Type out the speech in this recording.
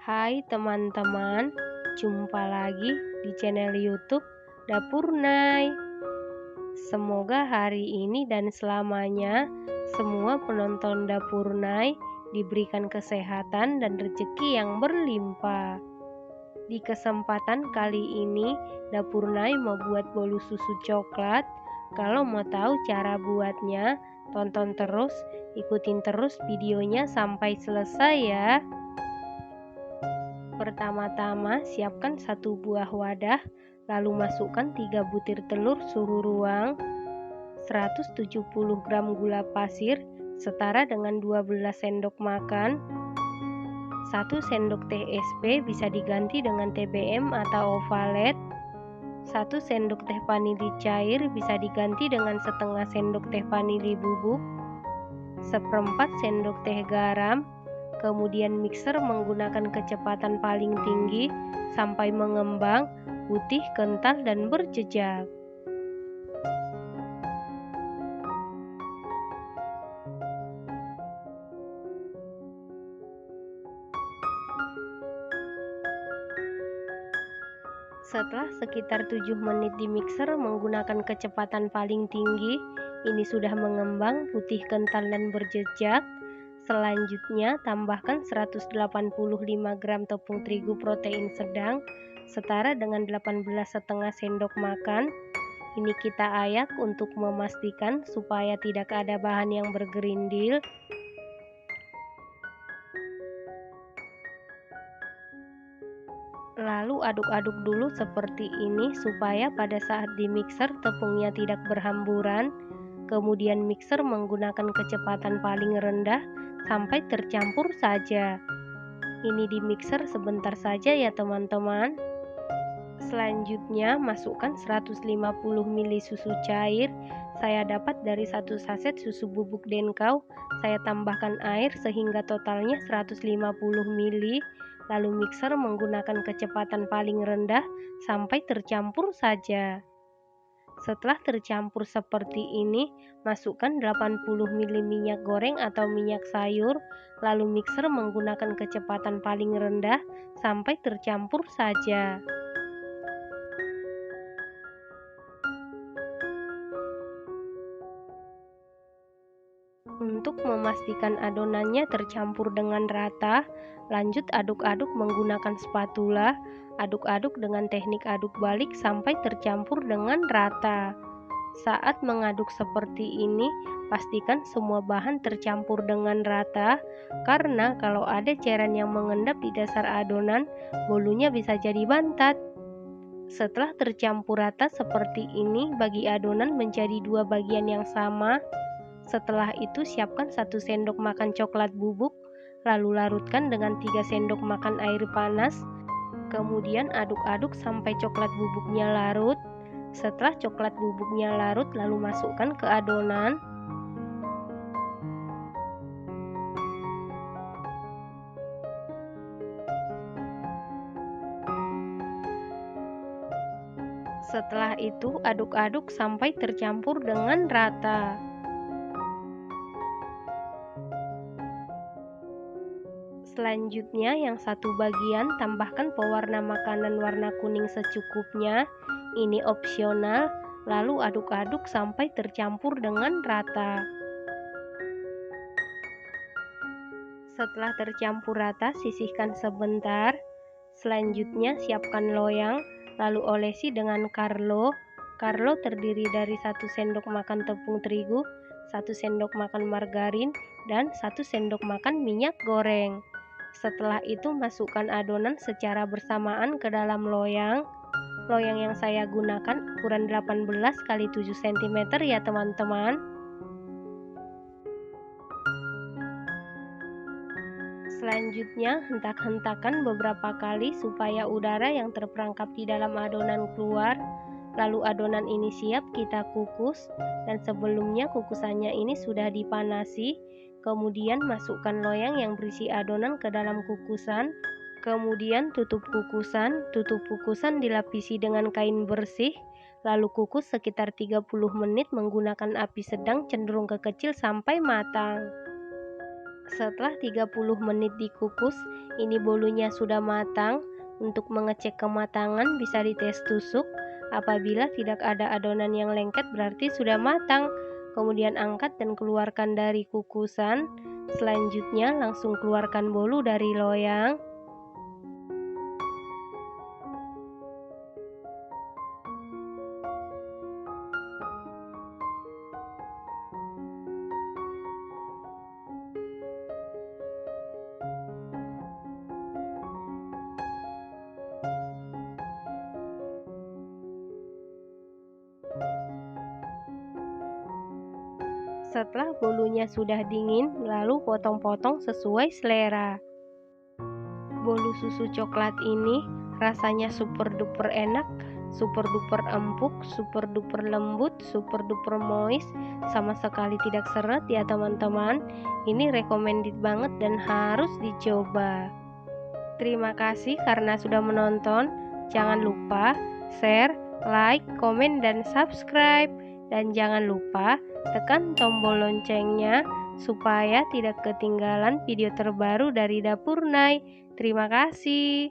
Hai teman-teman, jumpa lagi di channel YouTube Dapur Nay. Semoga hari ini dan selamanya semua penonton Dapur Nay diberikan kesehatan dan rezeki yang berlimpah. Di kesempatan kali ini, Dapur Nay mau buat bolu susu coklat. Kalau mau tahu cara buatnya, tonton terus, ikutin terus videonya sampai selesai ya. Pertama-tama siapkan satu buah wadah, lalu masukkan 3 butir telur suhu ruang, 170 gram gula pasir setara dengan 12 sendok makan, 1 sendok teh SP bisa diganti dengan TBM atau ovalet, 1 sendok teh vanili cair bisa diganti dengan setengah sendok teh vanili bubuk, seperempat sendok teh garam. Kemudian mixer menggunakan kecepatan paling tinggi sampai mengembang, putih, kental, dan berjejak. Setelah sekitar 7 menit di mixer menggunakan kecepatan paling tinggi, ini sudah mengembang, putih, kental, dan berjejak. Selanjutnya, tambahkan 185 gram tepung terigu protein sedang setara dengan 18,5 sendok makan. Ini kita ayak untuk memastikan supaya tidak ada bahan yang bergerindil. Lalu aduk-aduk dulu seperti ini supaya pada saat di mixer tepungnya tidak berhamburan. Kemudian mixer menggunakan kecepatan paling rendah sampai tercampur saja. Ini di mixer sebentar saja ya teman-teman. Selanjutnya masukkan 150 ml susu cair. Saya dapat dari 1 saset susu bubuk Denkau. Saya tambahkan air sehingga totalnya 150 ml. Lalu mixer menggunakan kecepatan paling rendah sampai tercampur saja. Setelah tercampur seperti ini, masukkan 80 ml minyak goreng atau minyak sayur, lalu mixer menggunakan kecepatan paling rendah sampai tercampur saja. Untuk memastikan adonannya tercampur dengan rata, lanjut aduk-aduk menggunakan spatula. Aduk-aduk dengan teknik aduk balik sampai tercampur dengan rata. Saat mengaduk seperti ini, pastikan semua bahan tercampur dengan rata, karena kalau ada cairan yang mengendap di dasar adonan, bolunya bisa jadi bantat. Setelah tercampur rata seperti ini, bagi adonan menjadi 2 bagian yang sama. Setelah itu siapkan 1 sendok makan coklat bubuk, lalu larutkan dengan 3 sendok makan air panas. Kemudian aduk-aduk sampai coklat bubuknya larut. Setelah coklat bubuknya larut, lalu masukkan ke adonan. Setelah itu aduk-aduk sampai tercampur dengan rata. Selanjutnya yang satu bagian tambahkan pewarna makanan warna kuning secukupnya. Ini opsional. Lalu aduk-aduk sampai tercampur dengan rata. Setelah tercampur rata, sisihkan sebentar. Selanjutnya siapkan loyang, lalu olesi dengan Carlo. Carlo terdiri dari 1 sendok makan tepung terigu, 1 sendok makan margarin, dan 1 sendok makan minyak goreng. Setelah itu masukkan adonan secara bersamaan ke dalam loyang. Loyang yang saya gunakan ukuran 18 x 7 cm ya teman-teman. Selanjutnya hentak-hentakan beberapa kali supaya udara yang terperangkap di dalam adonan keluar. Lalu adonan ini siap kita kukus, dan sebelumnya kukusannya ini sudah dipanasi. Kemudian masukkan loyang yang berisi adonan ke dalam kukusan. Kemudian tutup kukusan dilapisi dengan kain bersih. Lalu kukus sekitar 30 menit menggunakan api sedang cenderung ke kecil sampai matang. Setelah 30 menit dikukus, ini bolunya sudah matang. Untuk mengecek kematangan bisa dites tusuk. Apabila tidak ada adonan yang lengket berarti sudah matang. Kemudian angkat dan keluarkan dari kukusan. Selanjutnya langsung keluarkan bolu dari loyang. Setelah bolunya sudah dingin, lalu potong-potong sesuai selera. Bolu susu coklat ini rasanya super duper enak, super duper empuk, super duper lembut, super duper moist, sama sekali tidak seret ya teman-teman. Ini recommended banget dan harus dicoba. Terima kasih karena sudah menonton. Jangan lupa share, like, komen, dan subscribe. Dan jangan lupa tekan tombol loncengnya supaya tidak ketinggalan video terbaru dari Dapur Nay. Terima kasih.